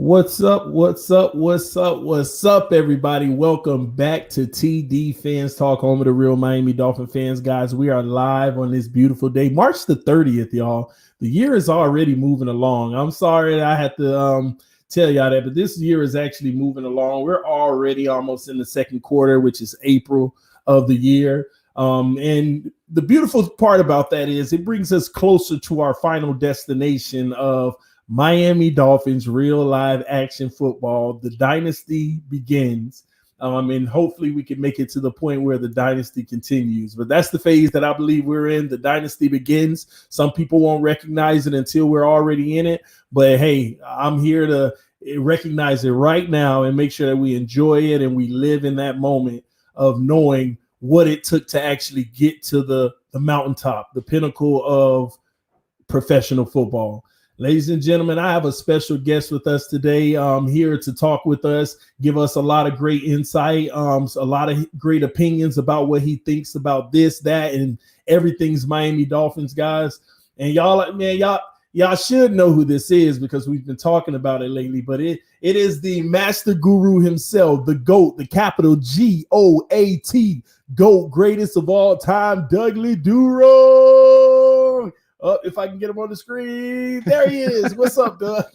What's up? What's up? What's up? What's up, everybody? Welcome back to TD Fans Talk, home of the real Miami Dolphin fans. Guys, we are live on this beautiful day, March the 30th, y'all. The year is already moving along. I'm sorry that I had to tell y'all that, but this year is actually moving along. We're already almost in the second quarter, which is April of the year. And the beautiful part about that is it brings us closer to our final destination of Miami Dolphins, real live action football. The dynasty begins, and hopefully we can make it to the point where the dynasty continues. But that's the phase that I believe we're in. The dynasty begins. Some people won't recognize it until we're already in it. But hey, I'm here to recognize it right now and make sure that we enjoy it and we live in that moment of knowing what it took to actually get to the mountaintop, the pinnacle of professional football. Ladies and gentlemen, I have a special guest with us today here to talk with us, give us a lot of great insight, a lot of great opinions about what he thinks about this, that, and everything's Miami Dolphins, guys. And y'all should know who this is because we've been talking about it lately, but it is the master guru himself, the GOAT, the capital G-O-A-T, GOAT, greatest of all time, Dudley Duro. If I can get him on the screen, there he is. What's up, Doug?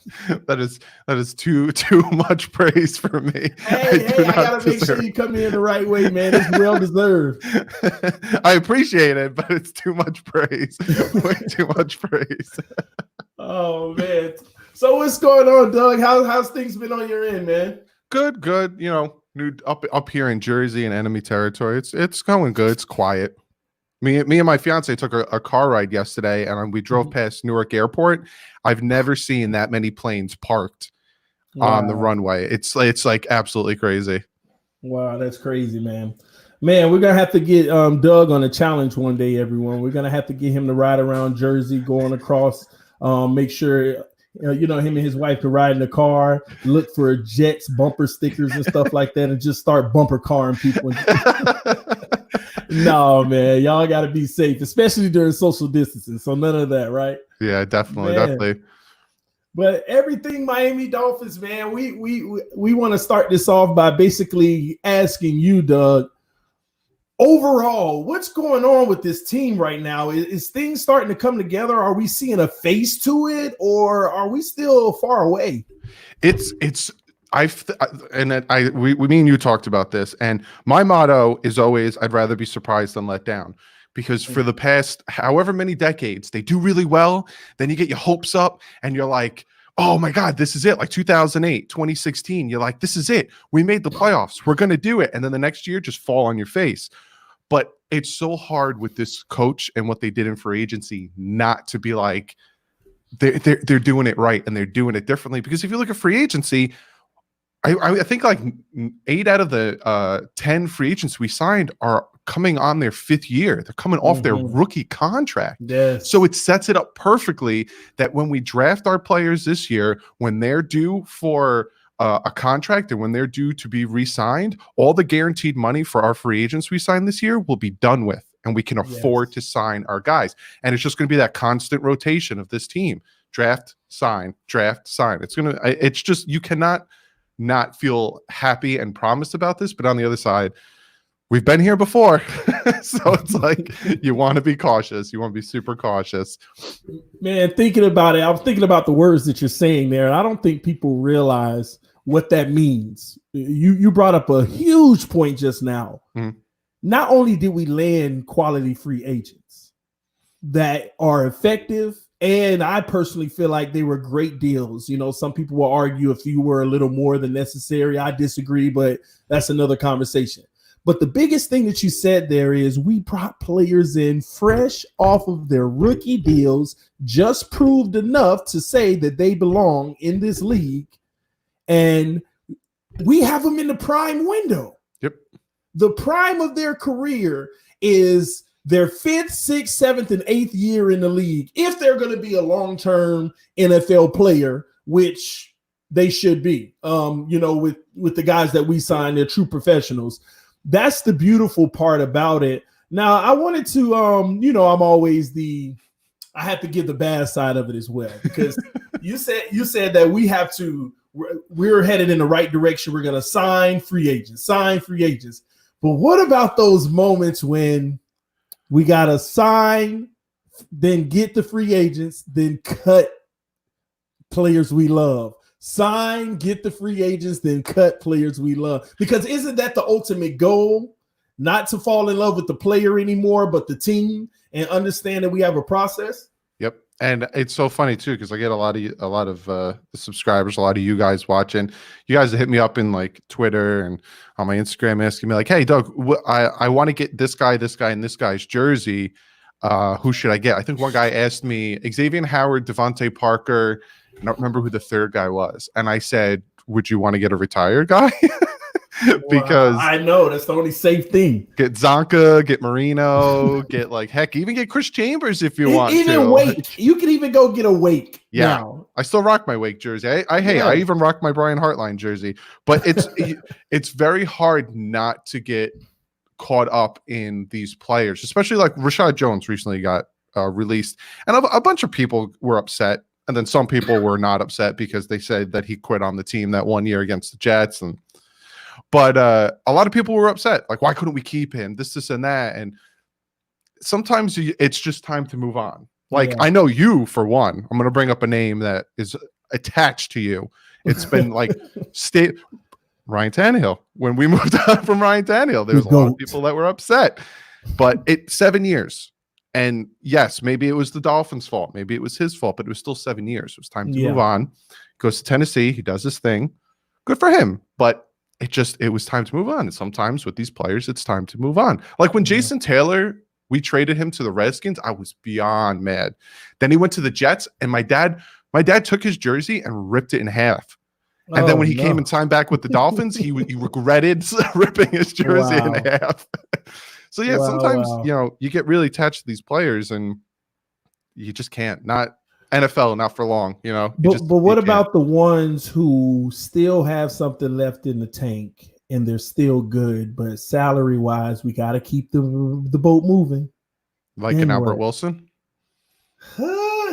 That is too much praise for me. I gotta make sure you come in the right way, man. It's well deserved. I appreciate it, but it's too much praise. Way too much praise. Oh man. So what's going on, Doug? How's things been on your end, man? Good. You know, new up here in Jersey in enemy territory. It's going good. It's quiet. Me and my fiance took a car ride yesterday, and we drove past Newark Airport. I've never seen that many planes parked on the runway. It's like absolutely crazy. Wow, that's crazy, man. Man, we're gonna have to get Doug on a challenge one day, everyone. We're gonna have to get him to ride around Jersey, going across, make sure him and his wife can ride in the car, look for Jets bumper stickers and stuff like that, and just start bumper carring people. No, man, y'all got to be safe, especially during social distancing. So none of that, right? Yeah, definitely. But everything Miami Dolphins, man, we want to start this off by basically asking you, Doug, overall, what's going on with this team right now? Is things starting to come together? Are we seeing a face to it, or are we still far away? Me and you talked about this, and my motto is always, I'd rather be surprised than let down, because for the past however many decades, they do really well. Then you get your hopes up and you're like, oh my God, this is it. Like 2008, 2016, you're like, this is it. We made the playoffs. We're going to do it. And then the next year just fall on your face. But it's so hard with this coach and what they did in free agency not to be like, they're doing it right and they're doing it differently. Because if you look at free agency, I think like 8 out of the 10 free agents we signed are coming on their 5th year. They're coming off their rookie contract. Yes. So it sets it up perfectly that when we draft our players this year, when they're due for a contract and when they're due to be re-signed, all the guaranteed money for our free agents we signed this year will be done with, and we can afford to sign our guys. And it's just going to be that constant rotation of this team. Draft, sign, draft, sign. It's just, you cannot not feel happy and promised about this, but on the other side, we've been here before. So it's like, you want to be cautious. You want to be super cautious. Man, thinking about it, I was thinking about the words that you're saying there, and I don't think people realize what that means. You brought up a huge point just now. Not only did we land quality free agents that are effective, and I personally feel like they were great deals. You know, some people will argue if you were a little more than necessary. I disagree, but that's another conversation. But the biggest thing that you said there is we brought players in fresh off of their rookie deals, just proved enough to say that they belong in this league, and we have them in the prime window. Yep. The prime of their career is their 5th, 6th, 7th, and 8th year in the league, if they're going to be a long-term NFL player, which they should be, with the guys that we signed, they're true professionals. That's the beautiful part about it. Now, I wanted to, I have to give the bad side of it as well, because you said that we have to we're headed in the right direction. We're going to sign free agents. But what about those moments when we got to sign, then get the free agents, then cut players we love? Sign, get the free agents, then cut players we love. Because isn't that the ultimate goal? Not to fall in love with the player anymore, but the team, and understand that we have a process. Yep. And it's so funny too, because I get a lot of the subscribers, a lot of you guys watching. You guys hit me up in like Twitter and on my Instagram asking me like, "Hey, Doug, I want to get this guy, and this guy's jersey. Who should I get?" I think one guy asked me Xavier Howard, Devontae Parker. I don't remember who the third guy was, and I said, "Would you want to get a retired guy?" Because I know that's the only safe thing. Get Zonka, get Marino, get like heck, even get Chris Chambers if you want. Even Wake, you can even go get a Wake. Yeah, now. I still rock my Wake jersey. I even rock my Brian Hartline jersey. But it's very hard not to get caught up in these players, especially like Rashad Jones recently got released, and a bunch of people were upset, and then some people were not upset because they said that he quit on the team that 1 year against the Jets. But a lot of people were upset. Like, why couldn't we keep him? This, and that. And sometimes it's just time to move on. Like, I know you, for one. I'm going to bring up a name that is attached to you. It's been like Ryan Tannehill. When we moved on from Ryan Tannehill, there was a lot of people that were upset. But 7 years. And yes, maybe it was the Dolphins' fault. Maybe it was his fault, but it was still 7 years. It was time to move on. Goes to Tennessee. He does his thing. Good for him. But it was time to move on. And sometimes with these players, it's time to move on. Like when Jason Taylor, we traded him to the Redskins, I was beyond mad. Then he went to the Jets, and my dad took his jersey and ripped it in half. And then when he came and signed back with the Dolphins, he regretted ripping his jersey in half. So yeah, sometimes you get really attached to these players, and you just can't. Not NFL, not for long, But what about the ones who still have something left in the tank and they're still good, but salary wise, we got to keep the boat moving? Like an Albert Wilson?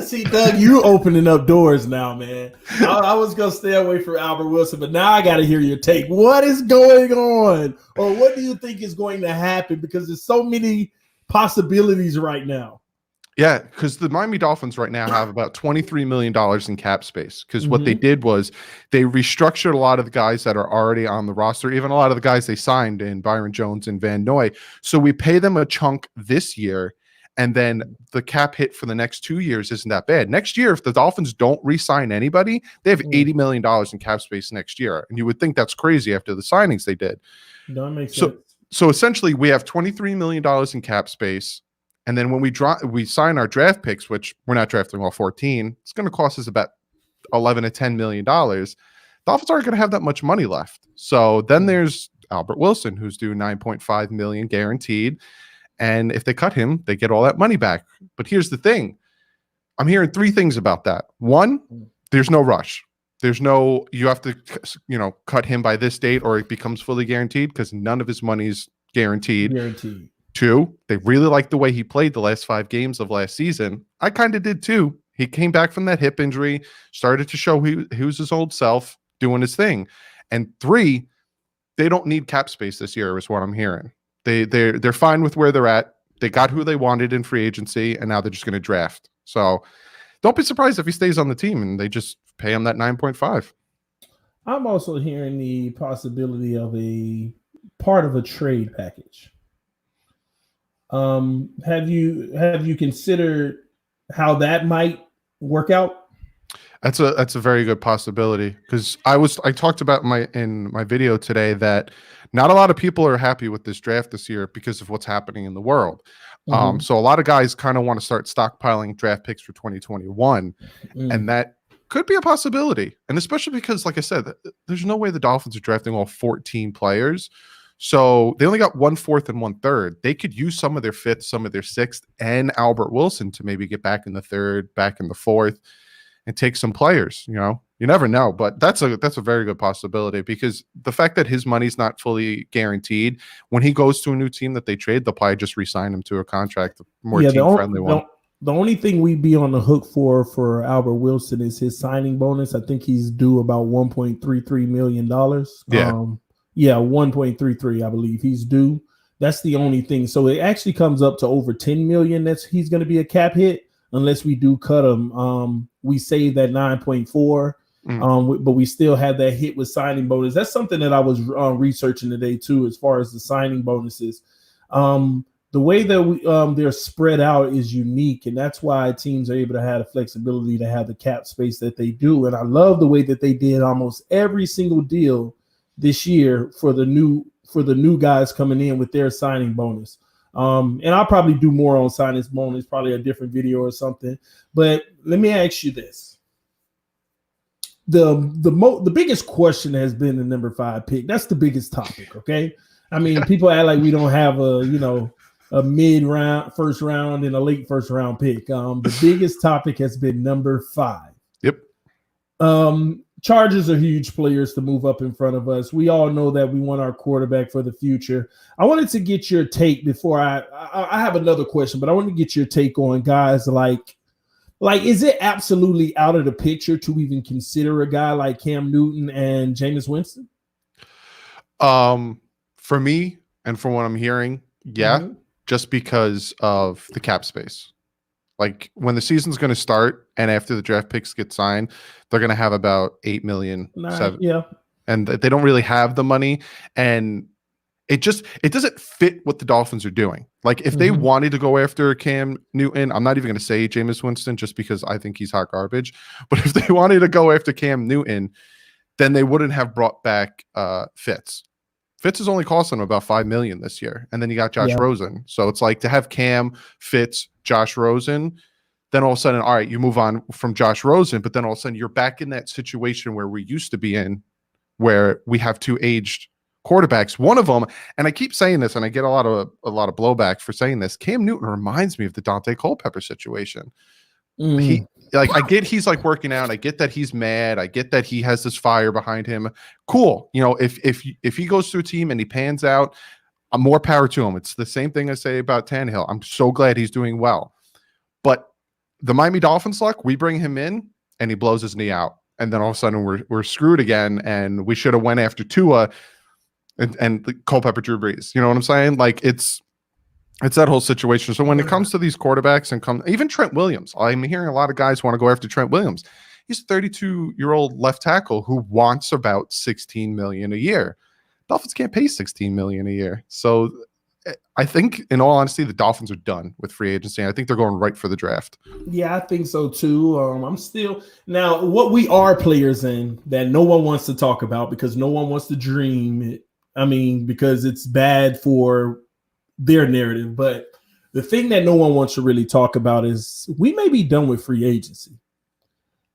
See, Doug, you opening up doors now, man. I was going to stay away from Albert Wilson, but now I got to hear your take. What is going on? Or what do you think is going to happen? Because there's so many possibilities right now. Yeah, because the Miami Dolphins right now have about $23 million in cap space. Because what they did was they restructured a lot of the guys that are already on the roster, even a lot of the guys they signed in Byron Jones and Van Noy. So we pay them a chunk this year, and then the cap hit for the next 2 years isn't that bad. Next year, if the Dolphins don't re-sign anybody, they have $80 million in cap space next year. And you would think that's crazy after the signings they did. That makes sense. So essentially, we have $23 million in cap space. And then when we sign our draft picks, which we're not drafting all 14, it's going to cost us about $11 to $10 million. The Dolphins aren't going to have that much money left. So then there's Albert Wilson, who's due $9.5 million guaranteed. And if they cut him, they get all that money back. But here's the thing. I'm hearing three things about that. One, there's no rush. You have to, cut him by this date or it becomes fully guaranteed, because none of his money's guaranteed. Two, they really liked the way he played the last 5 games of last season. I kind of did too. He came back from that hip injury, started to show he was his old self, doing his thing. And 3, they don't need cap space this year, is what I'm hearing. They're fine with where they're at. They got who they wanted in free agency, and now they're just going to draft. So don't be surprised if he stays on the team and they just pay him that 9.5. I'm also hearing the possibility of a part of a trade package. Have you considered how that might work out? That's a very good possibility, because I talked about in my video today that not a lot of people are happy with this draft this year because of what's happening in the world. So a lot of guys kind of want to start stockpiling draft picks for 2021, and that could be a possibility. And especially because, like I said, there's no way the Dolphins are drafting all 14 players. So they only got 1/4 and 1/3. They could use some of their 5th, some of their 6th, and Albert Wilson to maybe get back in the 3rd, back in the 4th, and take some players. You never know, but that's a very good possibility, because the fact that his money's not fully guaranteed, when he goes to a new team that they trade, they'll probably just re-sign him to a contract, a more team-friendly one. The only thing we'd be on the hook for Albert Wilson is his signing bonus. I think he's due about $1.33 million. Yeah. Yeah, 1.33, I believe he's due. That's the only thing. So it actually comes up to over 10 million. He's going to be a cap hit unless we do cut him. We saved that 9.4. But we still had that hit with signing bonus. That's something that I was researching today too, as far as the signing bonuses. The way that they're spread out is unique, and that's why teams are able to have the flexibility to have the cap space that they do. And I love the way that they did almost every single deal this year for the new guys coming in with their signing bonus. And I'll probably do more on signing bonus, probably a different video or something. But let me ask you this. The biggest question has been the number 5 pick. That's the biggest topic, okay? I mean, people act like we don't have a mid-round, first round, and a late first round pick. The biggest topic has been number 5. Yep. Chargers are huge players to move up in front of us. We all know that we want our quarterback for the future. I wanted to get your take before I have another question, but I want to get your take on guys like, is it absolutely out of the picture to even consider a guy like Cam Newton and Jameis Winston? For me, and from what I'm hearing, yeah, just because of the cap space. Like when the season's going to start and after the draft picks get signed, they're going to have about 8 million. Yeah. And they don't really have the money. And it doesn't fit what the Dolphins are doing. Like if they wanted to go after Cam Newton, I'm not even going to say Jameis Winston just because I think he's hot garbage. But if they wanted to go after Cam Newton, then they wouldn't have brought back Fitz. Fitz is only costing them about $5 million this year. And then you got Josh Rosen. So it's like to have Cam, Fitz, Josh Rosen, then all of a sudden, all right, you move on from Josh Rosen, but then all of a sudden you're back in that situation where we used to be in, where we have 2 aged quarterbacks. One of them, and I keep saying this, and I get a lot of blowback for saying this, Cam Newton reminds me of the Dante Culpepper situation. I get he's like working out. I get that he's mad. I get that he has this fire behind him. Cool. If he goes to a team and he pans out, more power to him. It's the same thing I say about Tannehill. I'm so glad he's doing well. But the Miami Dolphins luck, we bring him in and he blows his knee out. And then all of a sudden we're screwed again. And we should have went after Tua and Culpepper Drew Brees. You know what I'm saying? Like it's that whole situation. So when it comes to these quarterbacks and even Trent Williams, I'm hearing a lot of guys want to go after Trent Williams. He's a 32-year-old left tackle who wants about $16 million a year. Dolphins can't pay $16 million a year. So I think, in all honesty, the Dolphins are done with free agency. I think they're going right for the draft. Yeah, I think so too. I'm still now what we are players in that no one wants to talk about because no one wants to dream. I mean, because it's bad for their narrative. But the thing that no one wants to really talk about is we may be done with free agency,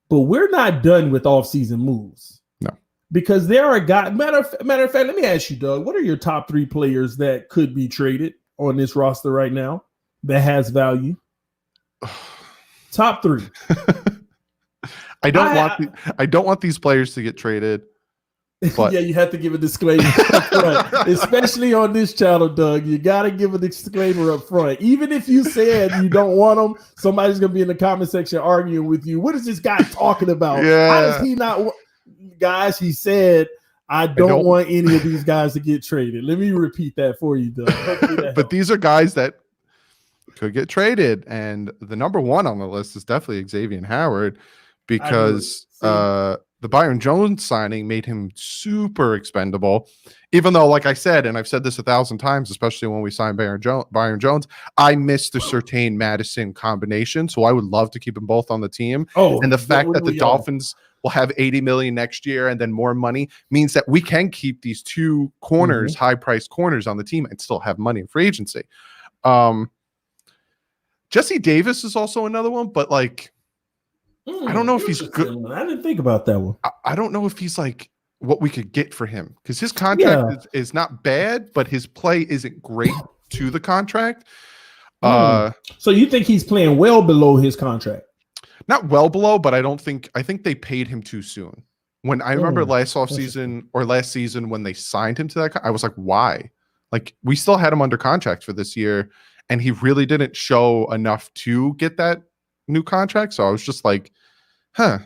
but we're not done with off-season moves. No, because there are guys. Matter of fact, let me ask you, Doug. What are your top 3 players that could be traded on this roster right now that has value? Top 3. I don't want these players to get traded. But yeah, you have to give a disclaimer up front, especially on this channel, Doug. You got to give a disclaimer up front. Even if you said you don't want them, somebody's going to be in the comment section arguing with you. What is this guy talking about? Yeah. How does he not? Guys, he said, I don't want any of these guys to get traded. Let me repeat that for you, Doug. But these are guys that could get traded. And the number 1 on the list is definitely Xavier Howard because the Byron Jones signing made him super expendable, even though, like I said, and I've said this 1,000 times, especially when we signed Byron Jones, I missed the Surtain Madison combination. So I would love to keep them both on the team. And the fact that the Dolphins will have $80 million next year and then more money means that we can keep these 2 corners, high-priced corners on the team and still have money in free agency. Jesse Davis is also another one, but like, I don't know if he's good. I didn't think about that one. I don't know if he's like what we could get for him because his contract is not bad, but his play isn't great to the contract. So you think he's playing well below his contract? Not well below, but I think they paid him too soon. When I remember last season when they signed him to that, I was like, why? Like we still had him under contract for this year, and he really didn't show enough to get that new contract. So I was just like, huh.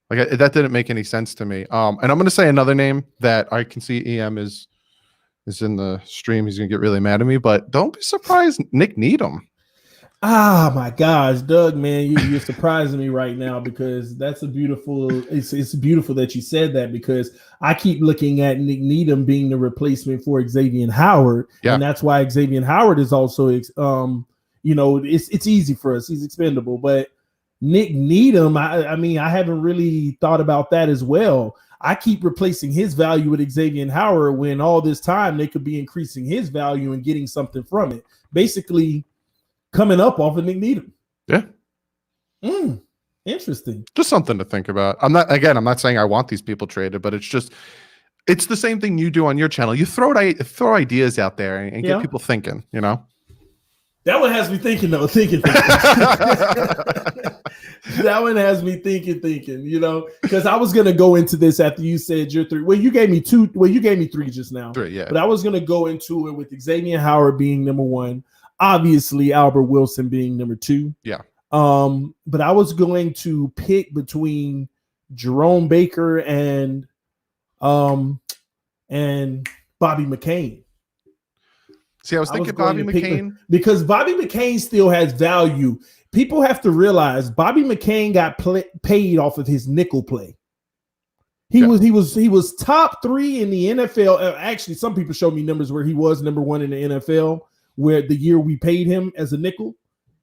Like that didn't make any sense to me. And I'm going to say another name that I can see EM is in the stream. He's going to get really mad at me, but don't be surprised, Nick Needham. Ah, my gosh, Doug, man, you're surprising me right now, because that's a beautiful. It's beautiful that you said that, because I keep looking at Nick Needham being the replacement for Xavier Howard, and that's why Xavier Howard is also, it's easy for us. He's expendable, but Nick Needham, I mean, I haven't really thought about that as well. I keep replacing his value with Xavier Howard when all this time they could be increasing his value and getting something from it. Basically, coming up off of Nick Needham. Yeah. Interesting. Just something to think about. I'm not saying I want these people traded, but it's the same thing you do on your channel. You throw ideas out there and get people thinking, you know? That one has me thinking, though. Thinking. That one has me thinking, you know, because I was going to go into this after you said your three. Well, you gave me two. Well, you gave me three just now. Three, yeah. But I was going to go into it with Xavier Howard being number one. Obviously, Albert Wilson being number two. Yeah. But I was going to pick between Jerome Baker and Bobby McCain. See, I was thinking Bobby McCain because Bobby McCain still has value. People have to realize Bobby McCain got paid off of his nickel play. He was top 3 in the NFL. Actually, some people showed me numbers where he was number 1 in the NFL, where the year we paid him as a nickel,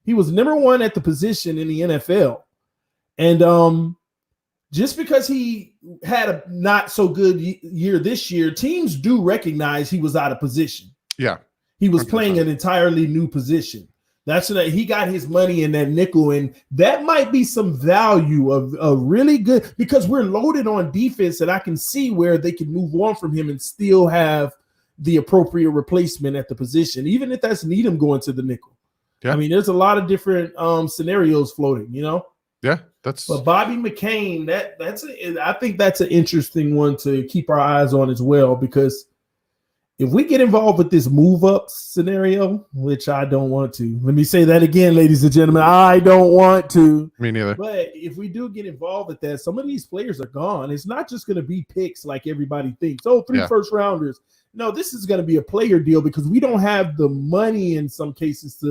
he was number 1 at the position in the NFL. And just because he had a not so good year this year, teams do recognize he was out of position. Yeah. He was 100%. Playing an entirely new position. That's that he got his money in that nickel, and that might be some value of a really good, because we're loaded on defense, and I can see where they can move on from him and still have the appropriate replacement at the position, even if that's Needham going to the nickel. Yeah. I mean, there's a lot of different scenarios floating, you know? Yeah, but Bobby McCain, I think that's an interesting one to keep our eyes on as well, because if we get involved with this move up scenario, which I don't want to, let me say that again, ladies and gentlemen, I don't want to. Me neither. But if we do get involved with that, some of these players are gone. It's not just going to be picks like everybody thinks. Oh, 3 first rounders. No, this is going to be a player deal, because we don't have the money in some cases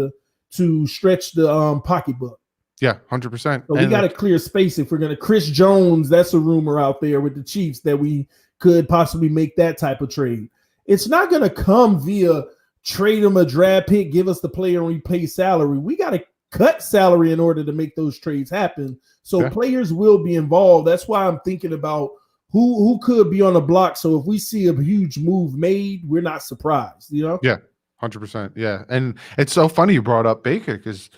to stretch the pocketbook. Yeah, 100%. So we got to clear space if we're going to. Chris Jones, that's a rumor out there with the Chiefs that we could possibly make that type of trade. It's not going to come via trade him a draft pick, give us the player, and we pay salary. We got to cut salary in order to make those trades happen. So players will be involved. That's why I'm thinking about who could be on the block. So if we see a huge move made, we're not surprised, you know? Yeah, 100%. Yeah. And it's so funny you brought up Baker, because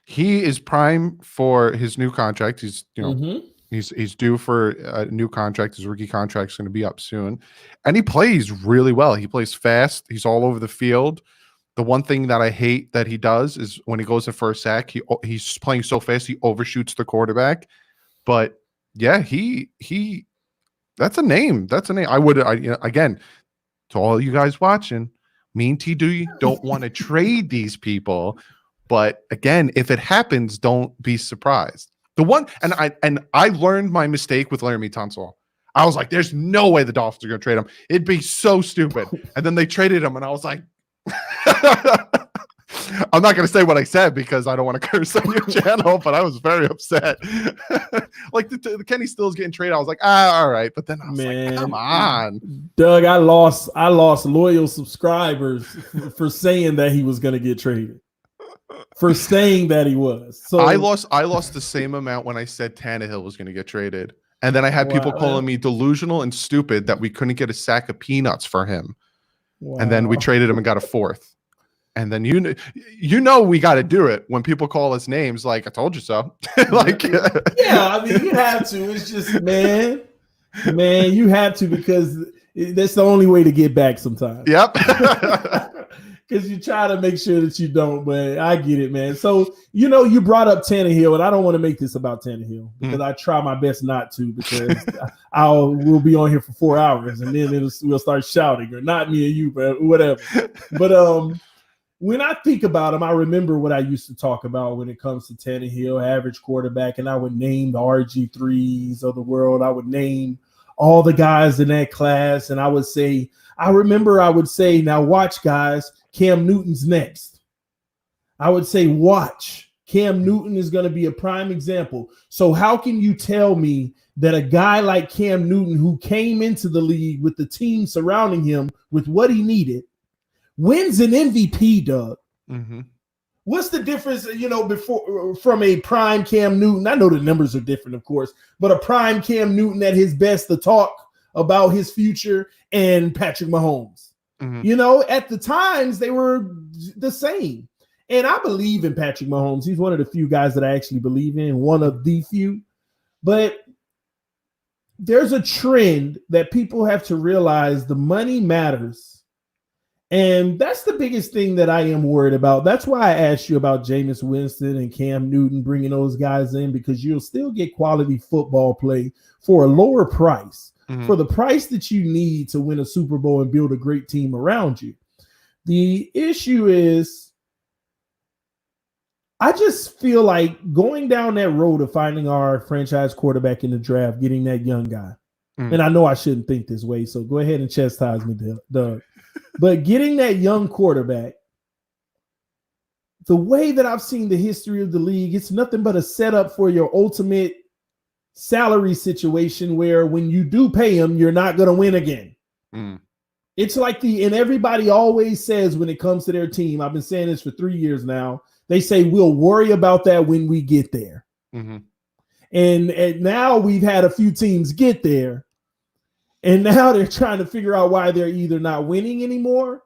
he is prime for his new contract. He's, he's due for a new contract. His rookie contract is going to be up soon. And he plays really well. He plays fast. He's all over the field. The one thing that I hate that he does is when he goes in for a sack, he's playing so fast, he overshoots the quarterback. But yeah, he that's a name. That's a name. Again, to all you guys watching, me and TD don't want to trade these people. But again, if it happens, don't be surprised. The one, and I learned my mistake with Laramie Tunsil. I was like, there's no way the Dolphins are going to trade him. It'd be so stupid. And then they traded him, and I was like, I'm not going to say what I said because I don't want to curse on your channel, but I was very upset. Like the Kenny Stills getting traded, I was like, all right. But then I was like, come on. Doug, I lost loyal subscribers for saying that he was going to get traded. For saying that he was. So I lost the same amount when I said Tannehill was going to get traded. And then I had people calling me delusional and stupid that we couldn't get a sack of peanuts for him. Wow. And then we traded him and got a 4th. And then you know we got to do it when people call us names like I told you so. Like yeah, I mean you have to. It's just man, you have to, because that's the only way to get back sometimes. Yep. Because you try to make sure that you don't, but I get it, man. So, you brought up Tannehill, and I don't want to make this about Tannehill because I try my best not to, because we'll be on here for 4 hours, and then we'll start shouting, or not me and you, but whatever. But when I think about him, I remember what I used to talk about when it comes to Tannehill, average quarterback, and I would name the RG3s of the world. I would name all the guys in that class, and I would say, now watch, guys, Cam Newton's next. I would say, watch. Cam Newton is going to be a prime example. So how can you tell me that a guy like Cam Newton, who came into the league with the team surrounding him with what he needed, wins an MVP, Doug? Mm-hmm. What's the difference, before from a prime Cam Newton? I know the numbers are different, of course, but a prime Cam Newton at his best to talk about his future and Patrick Mahomes. Mm-hmm. At the times, they were the same. And I believe in Patrick Mahomes. He's one of the few guys that I actually believe in, one of the few. But there's a trend that people have to realize: the money matters. And that's the biggest thing that I am worried about. That's why I asked you about Jameis Winston and Cam Newton, bringing those guys in, because you'll still get quality football play for a lower price, for the price that you need to win a Super Bowl and build a great team around you. The issue is, I just feel like going down that road of finding our franchise quarterback in the draft, getting that young guy. And I know I shouldn't think this way, so go ahead and chastise me, Doug. But getting that young quarterback, the way that I've seen the history of the league, it's nothing but a setup for your ultimate salary situation where when you do pay him, you're not going to win again. It's like and everybody always says when it comes to their team, I've been saying this for 3 years now, they say, we'll worry about that when we get there. And now we've had a few teams get there. And now they're trying to figure out why they're either not winning anymore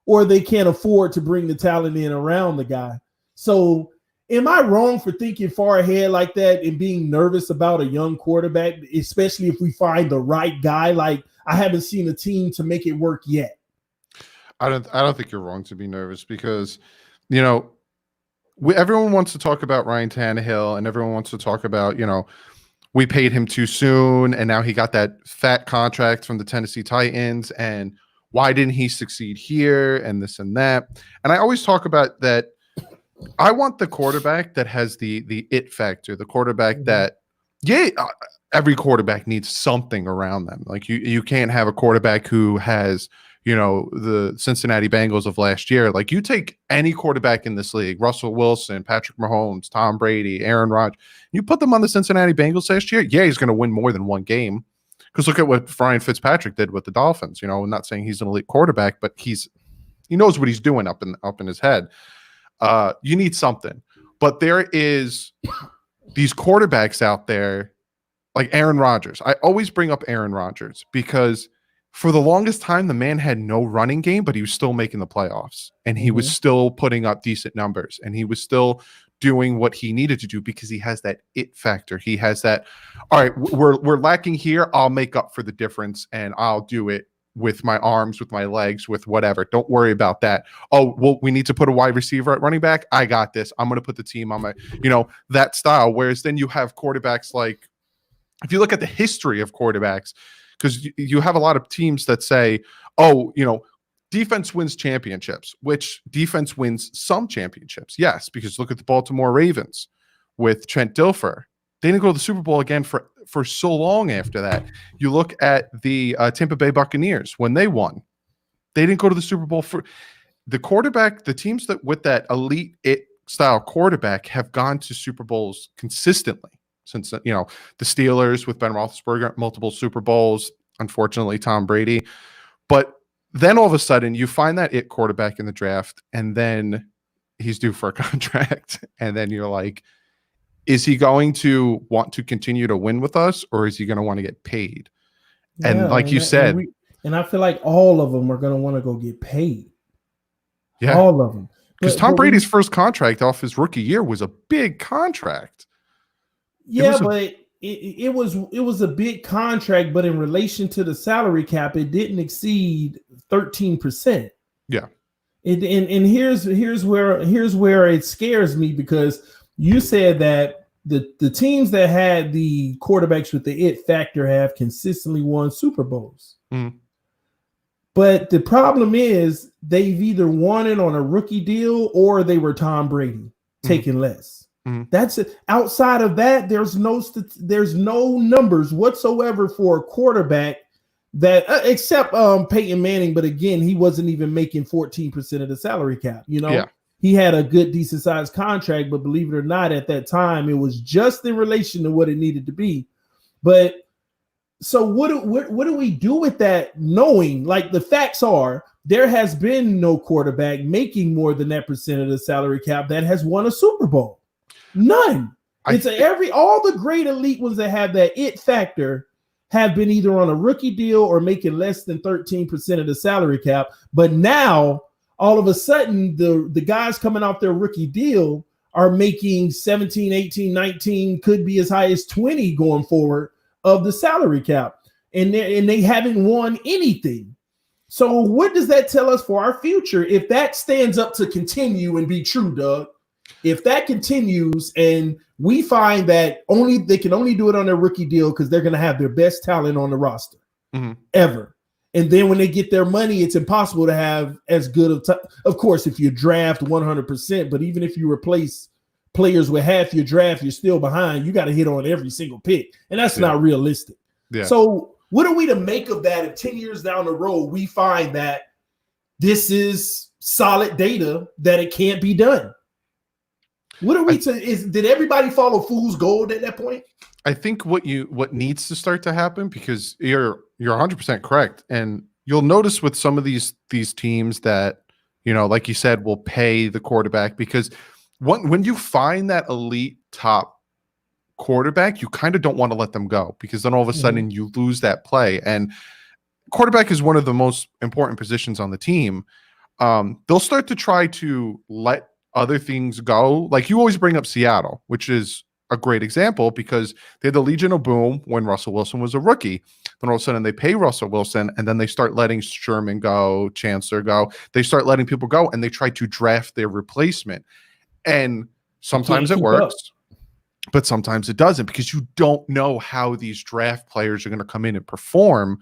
or they can't afford to bring the talent in around the guy. So am I wrong for thinking far ahead like that and being nervous about a young quarterback, especially if we find the right guy? Like, I haven't seen a team to make it work yet. I don't think you're wrong to be nervous because, everyone wants to talk about Ryan Tannehill and everyone wants to talk about, we paid him too soon, and now he got that fat contract from the Tennessee Titans, and why didn't he succeed here, and this and that. And I always talk about that. I want the quarterback that has the it factor, the quarterback that, every quarterback needs something around them. Like you can't have a quarterback who has, the Cincinnati Bengals of last year. Like, you take any quarterback in this league, Russell Wilson, Patrick Mahomes, Tom Brady, Aaron Rodgers, you put them on the Cincinnati Bengals last year, he's going to win more than one game. Because look at what Ryan Fitzpatrick did with the Dolphins. I'm not saying he's an elite quarterback, but he knows what he's doing up in his head. You need something. But there is these quarterbacks out there like Aaron Rodgers. I always bring up Aaron Rodgers because for the longest time, the man had no running game, but he was still making the playoffs, and he was still putting up decent numbers, and he was still doing what he needed to do because he has that it factor. He has that, all right, we're lacking here. I'll make up for the difference, and I'll do it with my arms, with my legs, with whatever. Don't worry about that. Oh, well, we need to put a wide receiver at running back. I got this. I'm going to put the team on my, that style. Whereas then you have quarterbacks like, if you look at the history of quarterbacks, because you have a lot of teams that say, oh, defense wins championships, which defense wins some championships. Yes, because look at the Baltimore Ravens with Trent Dilfer. They didn't go to the Super Bowl again for so long after that. You look at the Tampa Bay Buccaneers when they won. They didn't go to the Super Bowl for the quarterback. The teams that with that elite it style quarterback have gone to Super Bowls consistently. Since, the Steelers with Ben Roethlisberger, multiple Super Bowls, unfortunately, Tom Brady. But then all of a sudden you find that it quarterback in the draft, and then he's due for a contract. And then you're like, is he going to want to continue to win with us, or is he going to want to get paid? Yeah, and like you said. And I feel like all of them are going to want to go get paid. Yeah. All of them. Because Tom Brady's first contract off his rookie year was a big contract. Yeah, but it was a big contract, but in relation to the salary cap, it didn't exceed 13%. Yeah. And here's where it scares me, because you said that the teams that had the quarterbacks with the it factor have consistently won Super Bowls. But But the problem is they've either won it on a rookie deal or they were Tom Brady taking less. That's it. Outside of that, there's no numbers whatsoever for a quarterback that except Peyton Manning. But again, he wasn't even making 14% of the salary cap. He had a good, decent sized contract, but believe it or not, at that time, it was just in relation to what it needed to be. But so what do we do with that? Knowing, like, the facts are, there has been no quarterback making more than that percent of the salary cap that has won a Super Bowl. None. All the great elite ones that have that it factor have been either on a rookie deal or making less than 13% of the salary cap. But now, all of a sudden, the guys coming off their rookie deal are making 17, 18, 19, could be as high as 20 going forward of the salary cap. And they haven't won anything. So what does that tell us for our future? If that stands up to continue and be true, Doug, if that continues and we find that they can only do it on their rookie deal because they're going to have their best talent on the roster ever. And then when they get their money, it's impossible to have as good of course, if you draft 100%, but even if you replace players with half your draft, you're still behind. You got to hit on every single pick. And that's not realistic. Yeah. So what are we to make of that if 10 years down the road, we find that this is solid data that it can't be done? What are we did everybody follow fool's gold at that point? I think what needs to start to happen, because you're 100% correct. And you'll notice with some of these teams that, like you said, will pay the quarterback, because when you find that elite top quarterback, you kind of don't want to let them go, because then all of a sudden you lose that play. And quarterback is one of the most important positions on the team. They'll start to try to let other things go. Like, you always bring up Seattle, which is a great example, because they had the Legion of Boom when Russell Wilson was a rookie. Then all of a sudden they pay Russell Wilson, and then they start letting Sherman go, Chancellor go. They start letting people go, and they try to draft their replacement. And sometimes it works, but sometimes it doesn't, because you don't know how these draft players are going to come in and perform.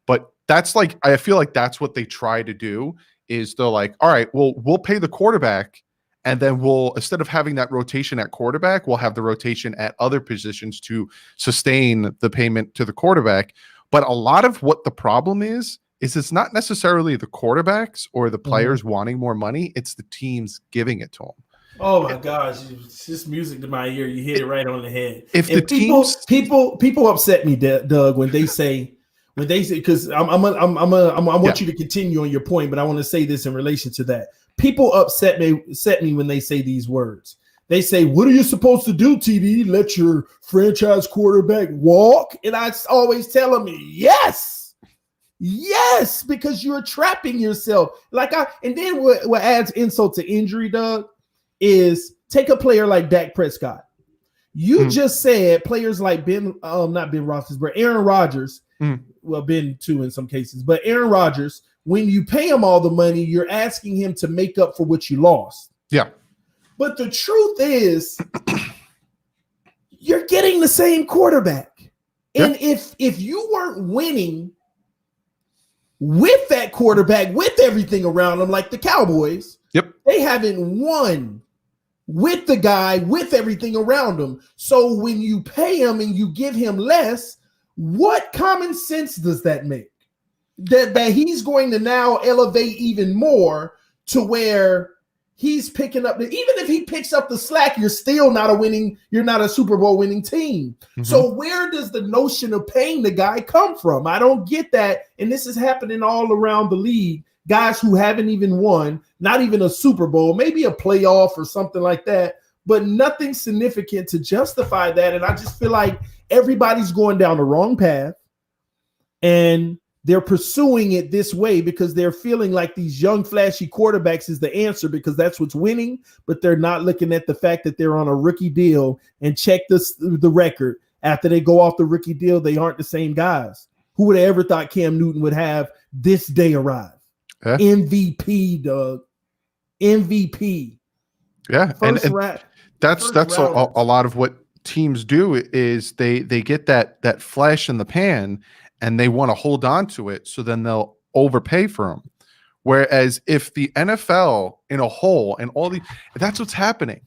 But that's like, I feel like that's what they try to do, is they're like, all right, well, we'll pay the quarterback, and then we'll, instead of having that rotation at quarterback, we'll have the rotation at other positions to sustain the payment to the quarterback. But a lot of what the problem is it's not necessarily the quarterbacks or the players wanting more money. It's the teams giving it to them. Oh my gosh, it's just music to my ear. You hit it right on the head. If the people upset me, Doug, when they say, because I want you to continue on your point, but I want to say this in relation to that. People upset me when they say these words. They say, "What are you supposed to do, TD? Let your franchise quarterback walk?" And I always tell them, yes, because you're trapping yourself. And then what adds insult to injury, Doug, is take a player like Dak Prescott. You just said players like not Ben Roethlisberger, Aaron Rodgers. Well, Ben too in some cases, but Aaron Rodgers, when you pay him all the money, you're asking him to make up for what you lost. Yeah. But the truth is, you're getting the same quarterback. And if you weren't winning with that quarterback, with everything around them, like the Cowboys, they haven't won with the guy, with everything around him. So when you pay him and you give him less, what common sense does that make? That he's going to now elevate even more to where he's picking up even if he picks up the slack, you're still not you're not a Super Bowl winning team. So where does the notion of paying the guy come from? I don't get that. And this is happening all around the league. Guys who haven't even won, not even a Super Bowl, maybe a playoff or something like that, but nothing significant to justify that. And I just feel like everybody's going down the wrong path, and they're pursuing it this way because they're feeling like these young, flashy quarterbacks is the answer because that's what's winning, but they're not looking at the fact that they're on a rookie deal and check the record. After they go off the rookie deal, they aren't the same guys. Who would have ever thought Cam Newton would have this day arrive? MVP, Doug. MVP. Yeah. And that's a lot of what teams do is they get that flash in the pan and they want to hold on to it. So then they'll overpay for him. Whereas if the NFL in a whole and that's what's happening.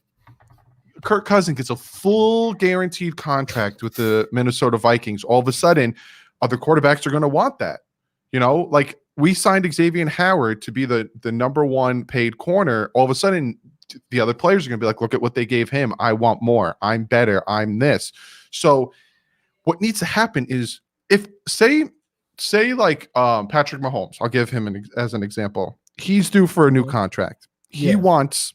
Kirk Cousins gets a full guaranteed contract with the Minnesota Vikings. All of a sudden, other quarterbacks are going to want that. Like we signed Xavier Howard to be the number one paid corner. All of a sudden, the other players are going to be like, look at what they gave him. I want more. I'm better. I'm this. So what needs to happen is if say like Patrick Mahomes, I'll give him as an example. He's due for a new contract. He wants,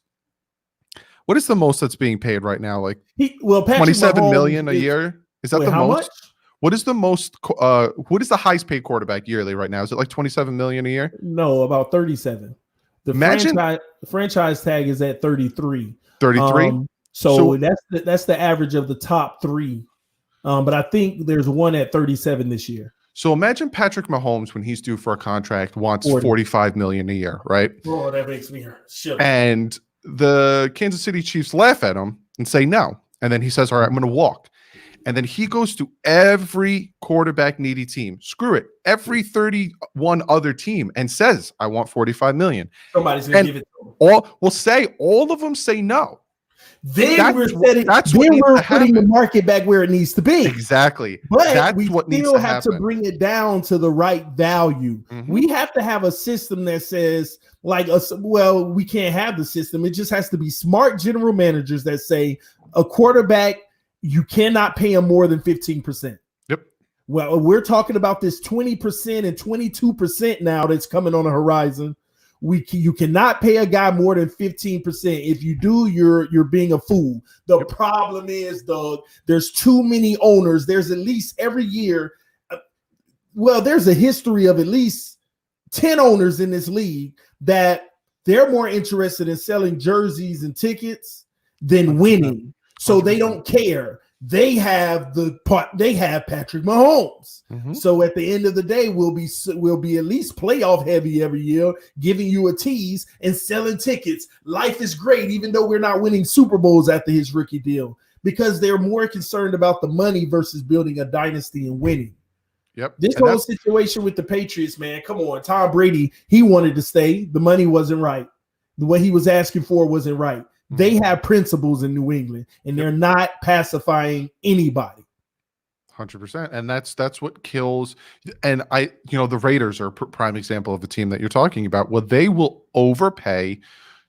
what is the most that's being paid right now? Like $27 million a year. Is that the most? Much? What is the most? What is the highest paid quarterback yearly right now? Is it like $27 million a year? No, about 37. The franchise tag is at 33. 33. So that's the average of the top three. But I think there's one at 37 this year. So imagine Patrick Mahomes when he's due for a contract wants $45 million a year, right? Oh, that makes me shiver. And the Kansas City Chiefs laugh at him and say no. And then he says, all right, I'm going to walk. And then he goes to every quarterback needy team. Screw it. Every 31 other team and says, I want $45 million. Somebody's going to give it to him. All of them say no. Then we're putting the market back where it needs to be. Exactly. But we still have to bring it down to the right value. Mm-hmm. We have to have a system that says, we can't have the system. It just has to be smart general managers that say a quarterback, you cannot pay him more than 15%. Yep. Well, we're talking about this 20% and 22% now that's coming on the horizon. You cannot pay a guy more than 15%. If you do, you're being a fool. The problem is, Doug, there's too many owners. There's at least every year. There's a history of at least 10 owners in this league that they're more interested in selling jerseys and tickets than winning. So they don't care. They have Patrick Mahomes. Mm-hmm. So at the end of the day, we'll be at least playoff heavy every year, giving you a tease and selling tickets. Life is great, even though we're not winning Super Bowls after his rookie deal, because they're more concerned about the money versus building a dynasty and winning. Yep. This whole situation with the Patriots, man, come on. Tom Brady, he wanted to stay. The money wasn't right. What he was asking for wasn't right. They have principles in New England, and they're not pacifying anybody. 100%. And that's what kills. And the Raiders are a prime example of a team that you're talking about. Well, they will overpay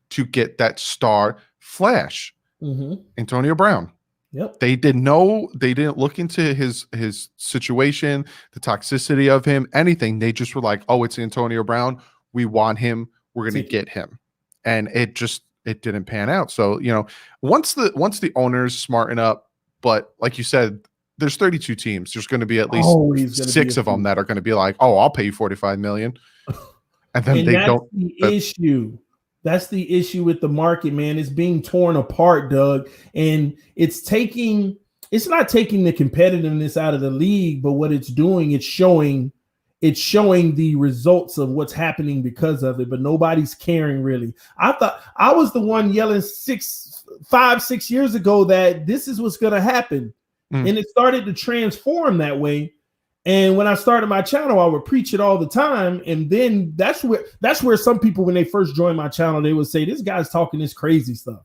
to get that star flash. Mm-hmm. Antonio Brown. Yep. They didn't look into his situation, the toxicity of him, anything. They just were like, oh, it's Antonio Brown. We want him. We're going to get him. And it didn't pan out. So, once the owners smarten up, but like you said, there's 32 teams. There's going to be at least 6 of them that are going to be like, oh, I'll pay you $45 million. And then they don't. Issue. That's the issue with the market, man. It's being torn apart, Doug. And it's not taking the competitiveness out of the league, but what it's doing, it's showing the results of what's happening because of it, but nobody's caring really. I thought I was the one yelling 6 years ago that this is what's going to happen. And it started to transform that way. And when I started my channel, I would preach it all the time. And then that's where some people, when they first joined my channel, they would say, this guy's talking this crazy stuff.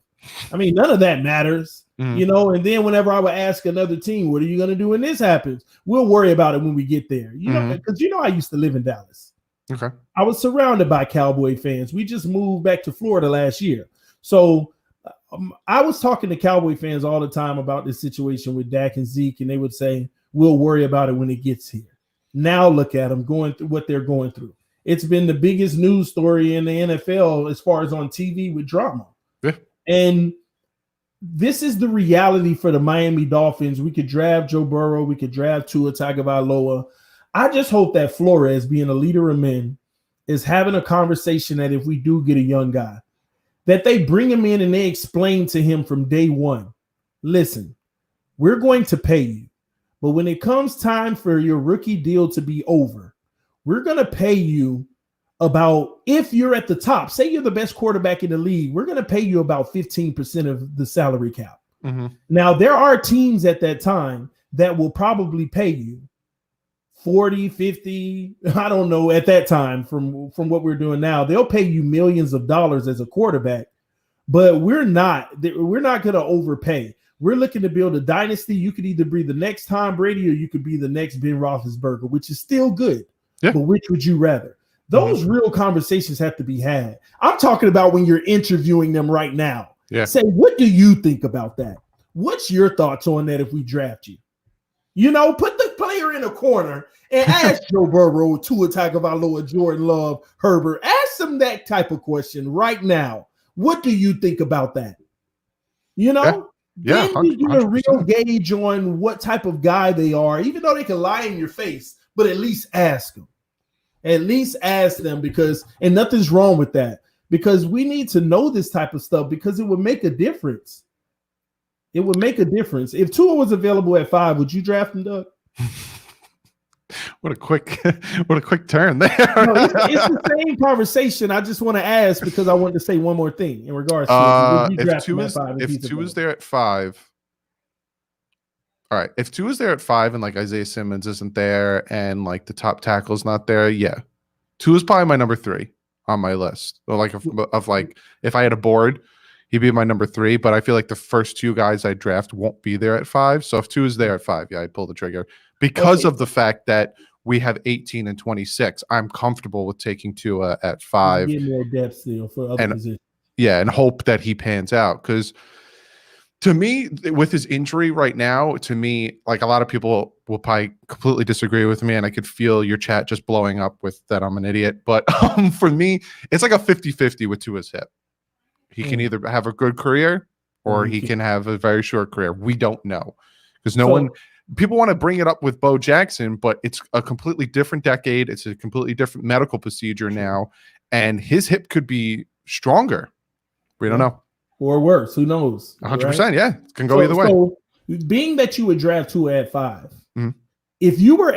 I mean, none of that matters. And then whenever I would ask another team, what are you going to do when this happens? We'll worry about it when we get there. Because I used to live in Dallas. Okay. I was surrounded by Cowboy fans. We just moved back to Florida last year. So I was talking to Cowboy fans all the time about this situation with Dak and Zeke, and they would say, we'll worry about it when it gets here. Now look at them going through what they're going through. It's been the biggest news story in the NFL as far as on TV with drama. Yeah. And this is the reality for the Miami Dolphins. We could draft Joe Burrow. We could draft Tua Tagovailoa. I just hope that Flores, being a leader of men, is having a conversation that if we do get a young guy, that they bring him in and they explain to him from day one, listen, we're going to pay you. But when it comes time for your rookie deal to be over, we're going to pay you about, if you're at the top, say you're the best quarterback in the league, we're going to pay you about 15% of the salary cap. Mm-hmm. Now, there are teams at that time that will probably pay you 40, 50, I don't know at that time from what we're doing now. They'll pay you millions of dollars as a quarterback, but we're not going to overpay. We're looking to build a dynasty. You could either be the next Tom Brady or you could be the next Ben Roethlisberger, which is still good. Yeah. But which would you rather? Those real conversations have to be had. I'm talking about when you're interviewing them right now. Yeah. Say, what do you think about that? What's your thoughts on that if we draft you? You know, put the player in a corner and ask Joe Burrow, Tua Tagovailoa, Jordan Love, Herbert. Ask them that type of question right now. What do you think about that? You know? Yeah. Then you get a real gauge on what type of guy they are, even though they can lie in your face, but at least ask them. At least ask them and nothing's wrong with that, because we need to know this type of stuff because it would make a difference. It would make a difference. If Tua was available at 5, would you draft him, Doug? What a quick turn there. No, it's the same conversation. I just want to ask because I wanted to say one more thing in regards to if Tua is there at 5. All right, if Tua is there at 5 and like Isaiah Simmons isn't there and like the top tackle's not there, yeah, Tua is probably my number 3 on my list. Or like of like if I had a board, he'd be my number 3. But I feel like the first 2 guys I draft won't be there at 5. So if Tua is there at 5, yeah, I'd pull the trigger because of the fact that we have 18 and 26. I'm comfortable with taking Tua at 5. Get more depth still for other positions. Yeah, and hope that he pans out because. To me, with his injury right now, to me, like a lot of people will probably completely disagree with me, and I could feel your chat just blowing up with that I'm an idiot. But for me, it's like a 50-50 with Tua's hip. He can either have a good career or he can have a very short career. We don't know because people want to bring it up with Bo Jackson, but it's a completely different decade. It's a completely different medical procedure now, and his hip could be stronger. We don't know. Or worse, who knows? 100%, right? yeah. It can go either way. So being that you would draft Tua at 5, if you were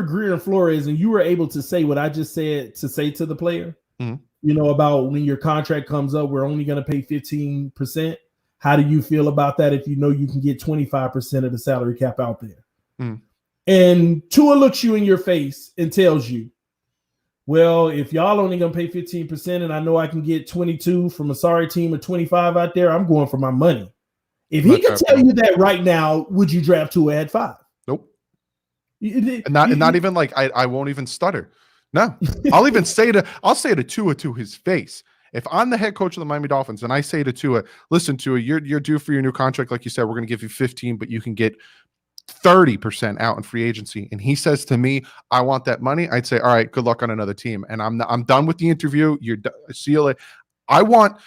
Greer and Flores and you were able to say what I just said to say to the player, you know, about when your contract comes up, we're only going to pay 15%. How do you feel about that if you know you can get 25% of the salary cap out there? And Tua looks you in your face and tells you, well, if y'all only gonna pay 15% and I know I can get 22 from a sorry team or 25 out there, I'm going for my money. If he could tell you that right now, would you draft Tua at 5? Nope. Not even like I won't even stutter. No, I'll say to Tua to his face. If I'm the head coach of the Miami Dolphins and I say to Tua, listen, Tua, you're due for your new contract, like you said, we're gonna give you 15, but you can get 30% out in free agency, and he says to me, I want that money, I'd say, all right, good luck on another team, and I'm done with the interview. See you later. I want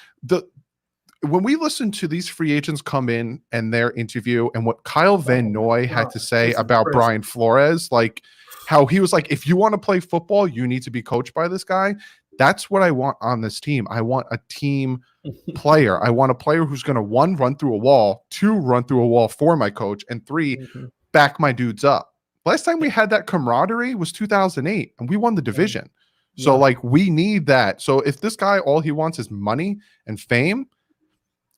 when we listen to these free agents come in and their interview and what Kyle Van Noy had to say about Brian Flores, like how he was like, if you want to play football, you need to be coached by this guy. That's what I want on this team. I want a team player. I want a player who's going to 1, run through a wall, 2, run through a wall for my coach, and 3, back my dudes up. Last time we had that camaraderie was 2008, and we won the division. So like we need that. So if this guy, all he wants is money and fame,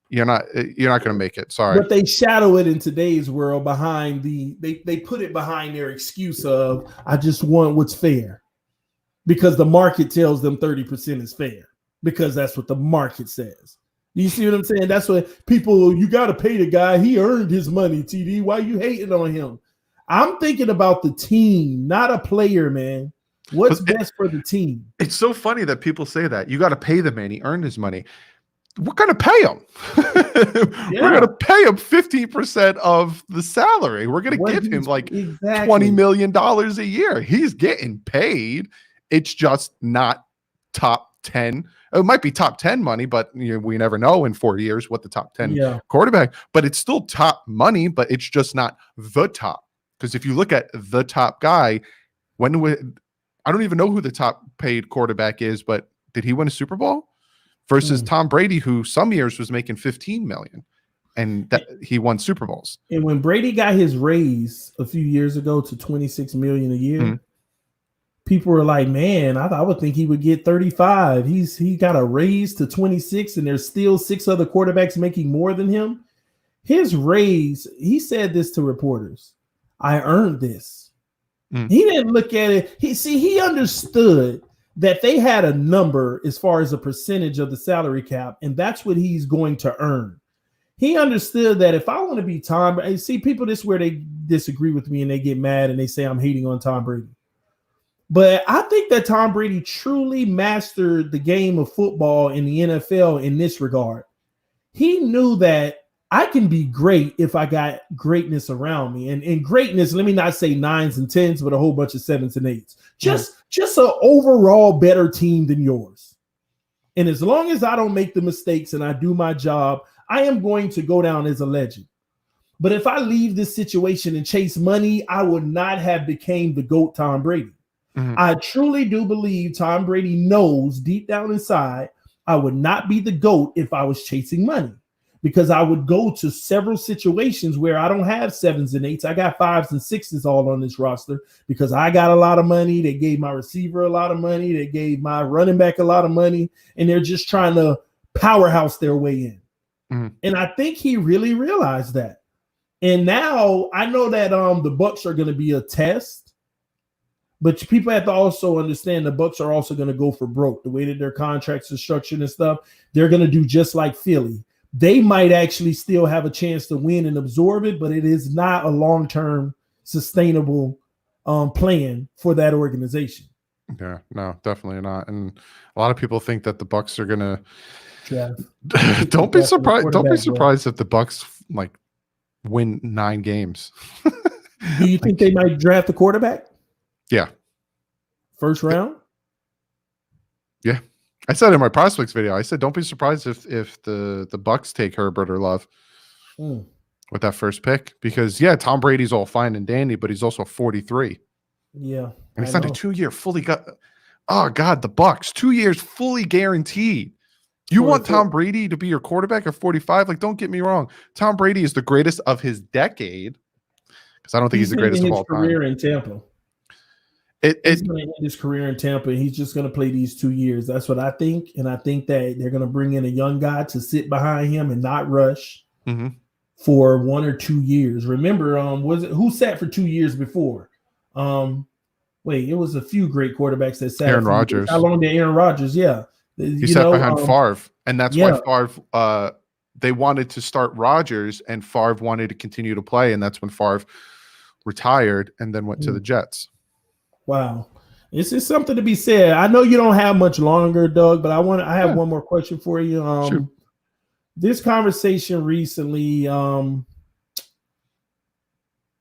you're not going to make it. Sorry. But they shadow it in today's world behind they put it behind their excuse of, I just want what's fair. Because the market tells them 30% is fair. Because that's what the market says. Do you see what I'm saying? That's what people, you got to pay the guy. He earned his money, TD. Why you hating on him? I'm thinking about the team, not a player, man. What's best for the team? It's so funny that people say that. You got to pay the man. He earned his money. We're going to pay him. We're going to pay him 50% of the salary. We're going to give him like $20 million a year. He's getting paid. It's just not top 10. It might be top 10 money, but we never know in 4 years what the top 10 quarterback, but it's still top money, but it's just not the top. Because if you look at the top guy, I don't even know who the top paid quarterback is, but did he win a Super Bowl? Versus Tom Brady, who some years was making $15 million, and that he won Super Bowls. And when Brady got his raise a few years ago to $26 million a year, people were like, man, I would think he would get 35. He got a raise to 26, and there's still 6 other quarterbacks making more than him. His raise, he said this to reporters, I earned this. He didn't look at it. He understood that they had a number as far as a percentage of the salary cap, and that's what he's going to earn. He understood that if I want to be Tom, see, people, this is where they disagree with me and they get mad and they say I'm hating on Tom Brady. But I think that Tom Brady truly mastered the game of football in the NFL in this regard. He knew that I can be great if I got greatness around me. And greatness, let me not say 9s and 10s, but a whole bunch of 7s and 8s. Just an overall better team than yours. And as long as I don't make the mistakes and I do my job, I am going to go down as a legend. But if I leave this situation and chase money, I would not have became the GOAT Tom Brady. I truly do believe Tom Brady knows deep down inside I would not be the GOAT if I was chasing money, because I would go to several situations where I don't have 7s and 8s. I got 5s and 6s all on this roster because I got a lot of money. They gave my receiver a lot of money. They gave my running back a lot of money, and they're just trying to powerhouse their way in. And I think he really realized that. And now I know that the Bucs are going to be a test, but people have to also understand the Bucs are also going to go for broke. The way that their contracts are structured and stuff, they're going to do just like Philly. They might actually still have a chance to win and absorb it, but it is not a long-term sustainable plan for that organization. Yeah, no, definitely not. And a lot of people think that the Bucs are going to don't be surprised. Don't be surprised if the Bucs like win 9 games. Do you think they might draft the quarterback? Yeah. First round? Yeah. I said in my prospects video, I said, don't be surprised if the Bucs take Herbert or Love with that first pick, because Tom Brady's all fine and dandy, but he's also 43. Yeah. And he signed a 2-year fully oh God, the Bucs, 2 years fully guaranteed. You want Tom Brady to be your quarterback at 45? Like, don't get me wrong. Tom Brady is the greatest of his decade, because I don't think he's the greatest of all time. Career in Tampa. He's going to end his career in Tampa. He's just going to play these 2 years. That's what I think. And I think that they're going to bring in a young guy to sit behind him and not rush for 1 or 2 years. Remember, who sat for 2 years before? It was a few great quarterbacks that sat. Aaron Rodgers. How long did Aaron Rodgers? Yeah. He sat behind Favre. And that's why Favre, they wanted to start Rodgers, and Favre wanted to continue to play. And that's when Favre retired and then went to the Jets. Wow. It's just something to be said. I know you don't have much longer, Doug, but I have one more question for you. Sure. This conversation recently about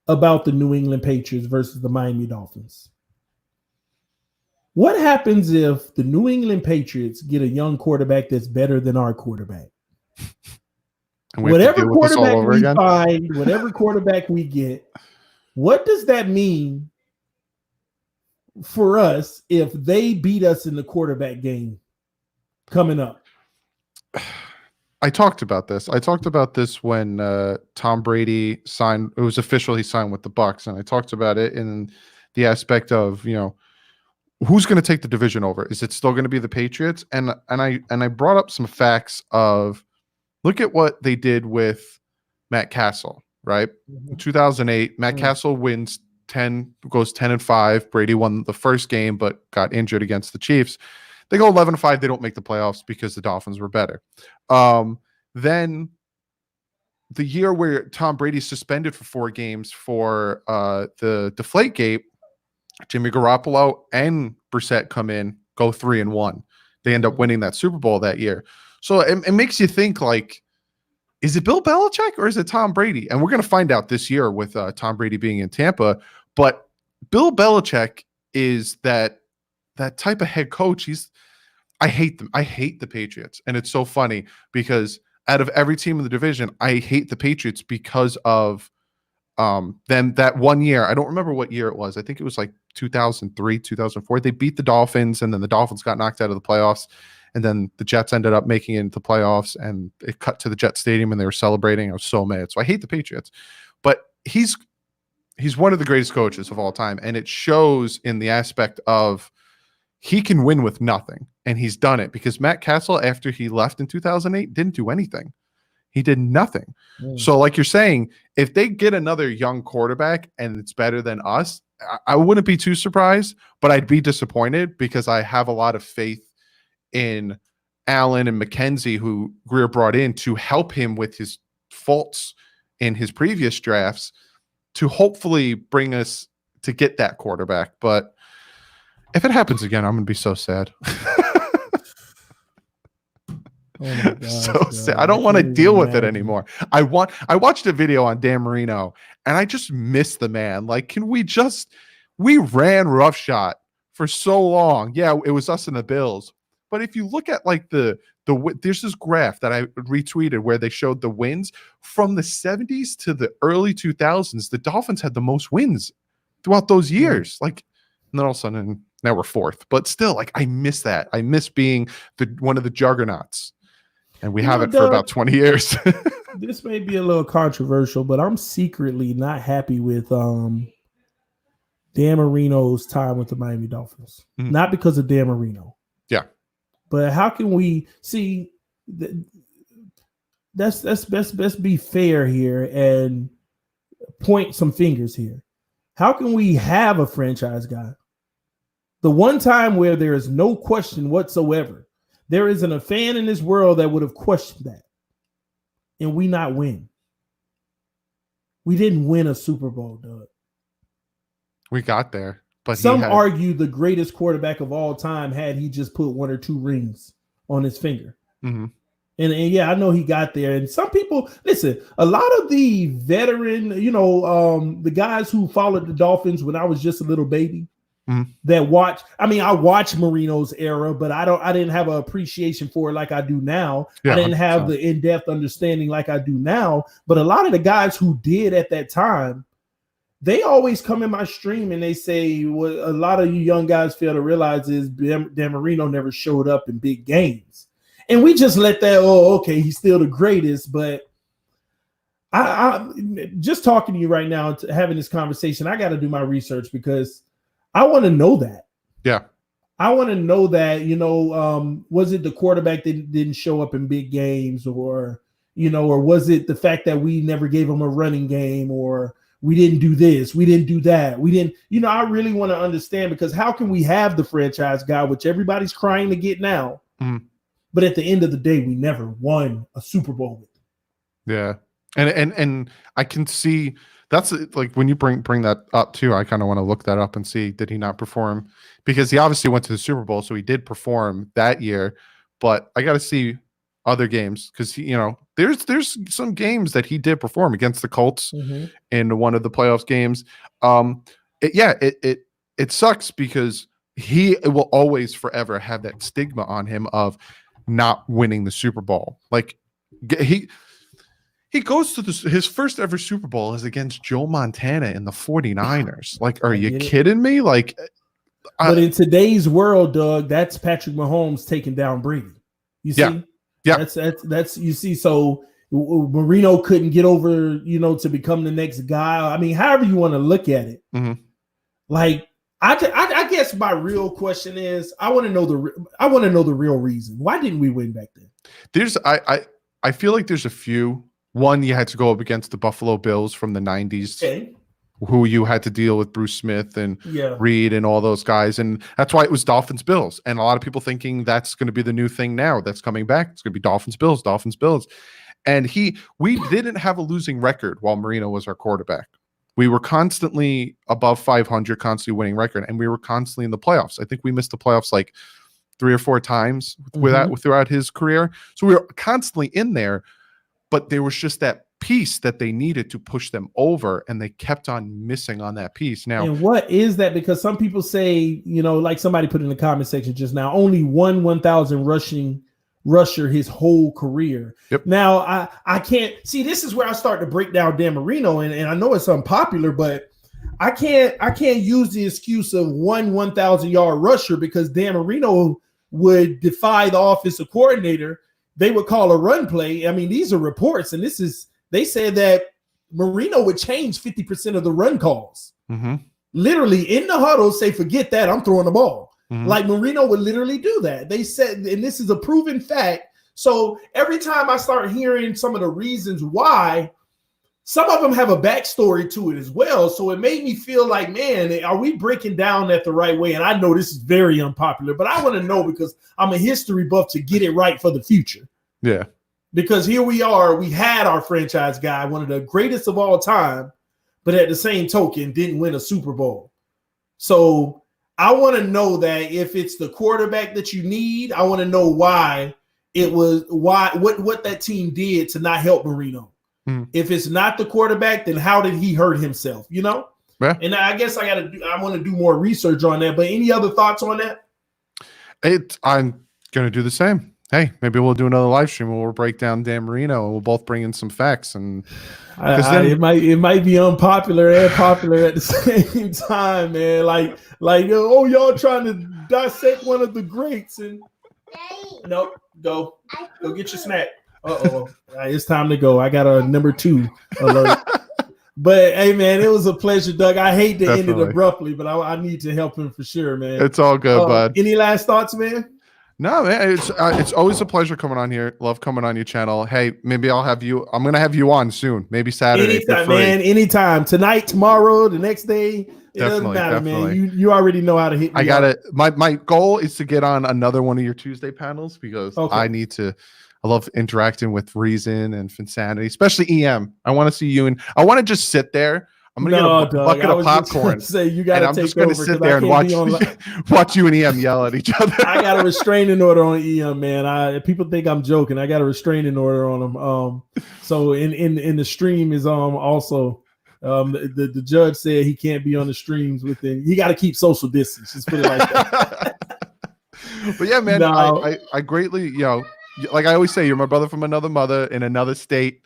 the New England Patriots versus the Miami Dolphins. What happens if the New England Patriots get a young quarterback that's better than our quarterback? Whatever quarterback we find, whatever quarterback we get, what does that mean for us if they beat us in the quarterback game coming up? I talked about this. When Tom Brady signed. It was official. He signed with the Bucs, and I talked about it in the aspect of, who's going to take the division over? Is it still going to be the Patriots? And I brought up some facts of, look at what they did with Matt Castle, right? In 2008, Matt Castle goes 10-5. Brady won the first game, but got injured against the Chiefs. They go 11-5. They don't make the playoffs because the Dolphins were better. Then the year where Tom Brady's suspended for 4 games for the Deflategate, Jimmy Garoppolo and Brissett come in, go 3-1. They end up winning that Super Bowl that year. So it makes you think, like, is it Bill Belichick or is it Tom Brady? And we're going to find out this year with Tom Brady being in Tampa. But Bill Belichick is that type of head coach. I hate them. I hate the Patriots. And it's so funny because out of every team in the division, I hate the Patriots because of them that 1 year. I don't remember what year it was. I think it was like 2003, 2004. They beat the Dolphins, and then the Dolphins got knocked out of the playoffs. And then the Jets ended up making it into the playoffs, and it cut to the Jet Stadium, and they were celebrating. I was so mad. So I hate the Patriots. But he's one of the greatest coaches of all time, and it shows in the aspect of he can win with nothing, and he's done it because Matt Castle, after he left in 2008, didn't do anything. He did nothing. So like you're saying, if they get another young quarterback and it's better than us, I wouldn't be too surprised, but I'd be disappointed because I have a lot of faith in Allen and McKenzie, who Greer brought in to help him with his faults in his previous drafts to hopefully bring us to get that quarterback. But if it happens again, I'm going to be so sad. Oh my gosh, so sad. I don't want to deal with it anymore. I watched a video on Dan Marino and I just miss the man. Like, we ran roughshod for so long. Yeah, it was us and the Bills. But if you look at like there's this graph that I retweeted where they showed the wins from the 70s to the early 2000s. The Dolphins had the most wins throughout those years. Like, and then all of a sudden now we're fourth. But still, like, I miss that. I miss being one of the juggernauts. And we have it for about 20 years. This may be a little controversial, but I'm secretly not happy with Dan Marino's time with the Miami Dolphins. Mm-hmm. Not because of Dan Marino. Yeah. But how can we see let's be fair here and point some fingers here. How can we have a franchise guy? The one time where there is no question whatsoever, there isn't a fan in this world that would have questioned that. And we not win. We didn't win a Super Bowl, Doug. We got there. But some argue the greatest quarterback of all time had he just put 1 or 2 rings on his finger. Mm-hmm. And yeah, I know he got there. And some people, listen, a lot of the veteran, the guys who followed the Dolphins when I was just a little baby, that watch. I mean, I watched Marino's era, but I didn't have an appreciation for it like I do now. Yeah, I didn't have the in-depth understanding like I do now. But a lot of the guys who did at that time, they always come in my stream and they say what a lot of you young guys fail to realize is Dan Marino never showed up in big games. And we just let that, okay, he's still the greatest. But I just talking to you right now, having this conversation, I got to do my research because I want to know that. Yeah. I want to know that, was it the quarterback that didn't show up in big games or was it the fact that we never gave him a running game or we didn't do this, we didn't do that. We didn't, I really want to understand because how can we have the franchise guy, which everybody's crying to get now, but at the end of the day, we never won a Super Bowl with him. Yeah. And I can see that's like when you bring that up too, I kind of want to look that up and see, did he not perform? Because he obviously went to the Super Bowl, so he did perform that year, but I got to see other games because there's some games that he did perform against the Colts in one of the playoffs games. It sucks because he will always forever have that stigma on him of not winning the Super Bowl. Like he goes to his first ever Super Bowl is against Joe Montana in the 49ers. Like, are you kidding me? Like, but in today's world, Doug, that's Patrick Mahomes taking down Brady. You see? Yeah. That's you see. So Marino couldn't get over, to become the next guy. I mean, however you want to look at it. Like, I guess my real question is, I want to know the real reason. Why didn't we win back then? I feel like there's a few. One, you had to go up against the Buffalo Bills from the 90s, who you had to deal with Bruce Smith and Reed and all those guys. And that's why it was Dolphins Bills. And a lot of people thinking that's going to be the new thing now that's coming back. It's going to be Dolphins Bills. And we didn't have a losing record while Marino was our quarterback. We were constantly above 500, constantly winning record, and we were constantly in the playoffs. I think we missed the playoffs like 3 or 4 times throughout his career. So we were constantly in there. But there was just that piece that they needed to push them over, and they kept on missing on that piece. Now, and what is that? Because some people say, like somebody put in the comment section just now, only 1,000 rusher his whole career. Yep. Now, I can't see. This is where I start to break down Dan Marino, and I know it's unpopular, but I can't use the excuse of 1,000 yard rusher because Dan Marino would defy the offensive coordinator. They would call a run play. I mean, these are reports, and they said that Marino would change 50% of the run calls. Literally in the huddle, say, forget that, I'm throwing the ball. Like Marino would literally do that. They said, and this is a proven fact. So every time I start hearing some of the reasons why, some of them have a backstory to it as well. So it made me feel like, man, are we breaking down that the right way? And I know this is very unpopular, but I want to know because I'm a history buff to get it right for the future. Yeah. Because here we are, we had our franchise guy, one of the greatest of all time, but at the same token, didn't win a Super Bowl. So I want to know that if it's the quarterback that you need, I want to know why what that team did to not help Marino. If it's not the quarterback, then how did he hurt himself? You know? Yeah. And I guess I want to do more research on that. But any other thoughts on that? I'm gonna do the same. Hey, maybe we'll do another live stream where we'll break down Dan Marino and we'll both bring in some facts. And it might be unpopular and popular at the same time, man. Like y'all trying to dissect one of the greats and nope, go get your snack. It's time to go. I got a number 2 alert. But hey, man, it was a pleasure, Doug. I hate to end it abruptly, but I need to help him for sure, man. It's all good, bud. Any last thoughts, man? No, man, it's always a pleasure coming on here. Love coming on your channel. Hey, maybe I'll have you. I'm gonna have you on soon. Maybe Saturday. Anytime, man. Anytime. Tonight, tomorrow, the next day. It doesn't matter, man. You already know how to hit me. I got it. My goal is to get on another one of your Tuesday panels because I need to. I love interacting with Reason and Finsanity, especially EM. I want to see you, and I want to just sit there. I'm gonna get a bucket of popcorn. Say you gotta. I'm just gonna sit there and watch you and EM yell at each other. I got a restraining order on EM, man. People think I'm joking. I got a restraining order on him. So in the stream is also the judge said he can't be on the streams within. He got to keep social distance. Just put it like that. But yeah, man, I greatly, like I always say, you're my brother from another mother in another state.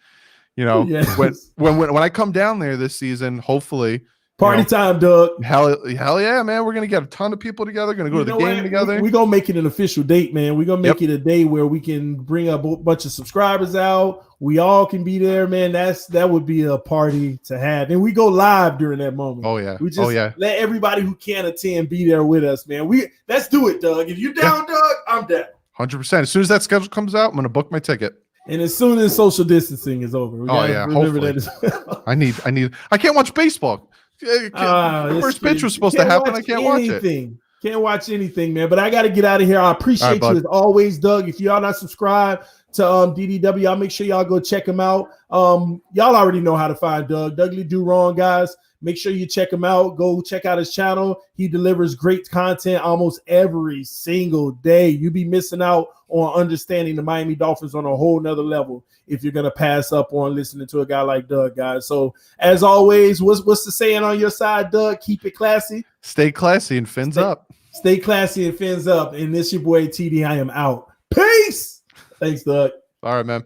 Yes. when I come down there this season, hopefully party time, Doug. Hell yeah, man. We're gonna get a ton of people together, gonna go to the game together. We're gonna make it an official date, man. We're gonna make it a day where we can bring a bunch of subscribers out. We all can be there, man. That would be a party to have. And we go live during that moment. Oh yeah. We just let everybody who can attend be there with us, man. Let's do it, Doug. If you're down, Doug, I'm down. 100%. As soon as that schedule comes out, I'm gonna book my ticket. And as soon as social distancing is over, remember that as well. I can't watch baseball. The first pitch was supposed to happen. I can't watch it. Can't watch anything, man. But I got to get out of here. I appreciate you as always, Doug. If y'all not subscribed to DDW, I'll make sure y'all go check him out. Y'all already know how to find Doug. Dougly Do Wrong, guys. Make sure you check him out. Go check out his channel. He delivers great content almost every single day. You be missing out on understanding the Miami Dolphins on a whole nother level if you're going to pass up on listening to a guy like Doug, guys. So as always, what's the saying on your side, Doug? Keep it classy. Stay classy and fins up. Stay classy and fins up. And this your boy TD. I am out. Peace. Thanks, Doug. All right, man.